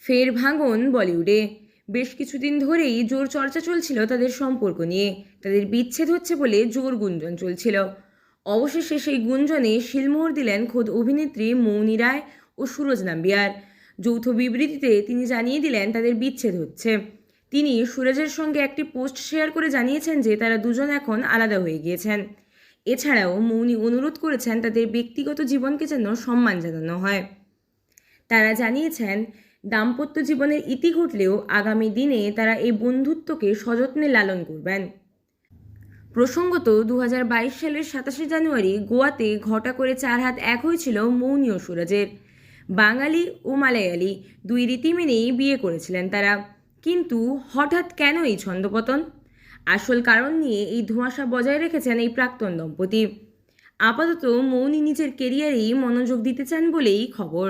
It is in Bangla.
ফের ভাঙন বলিউডে। বেশ কিছুদিন ধরেই জোর চর্চা চলছিল তাদের সম্পর্ক নিয়ে। তাদের বিচ্ছেদ হচ্ছে বলে জোর গুঞ্জন চলছিল। অবশেষে সেই গুঞ্জনে শিলমোহর দিলেন খোদ অভিনেত্রী মৌনি রায় ও সুরজ নাম্বিয়ার। যৌথ বিবৃতিতে তিনি জানিয়ে দিলেন তাদের বিচ্ছেদ হচ্ছে। তিনি সুরজের সঙ্গে একটি পোস্ট শেয়ার করে জানিয়েছেন যে তারা দুজন এখন আলাদা হয়ে গিয়েছেন। এছাড়াও মৌনি অনুরোধ করেছেন তাদের ব্যক্তিগত জীবনকে যেন সম্মান জানানো হয়। তারা জানিয়েছেন, দাম্পত্য জীবনের ইতি ঘটলেও আগামী দিনে তারা এই বন্ধুত্বকে সযত্নে লালন করবেন। প্রসঙ্গত 2022 সালের 27 জানুয়ারি গোয়াতে ঘটা করে 4 হাত এক হয়েছিল মৌনি ও সুরজের। বাঙালি ও মালায়ালি দুই রীতি মেনেই বিয়ে করেছিলেন তারা। কিন্তু হঠাৎ কেন এই ছন্দপতন? আসল কারণ নিয়ে এই ধোঁয়াশা বজায় রেখেছেন এই প্রাক্তন দম্পতি। আপাতত মৌনি নিজের কেরিয়ারেই মনোযোগ দিতে চান বলেই খবর।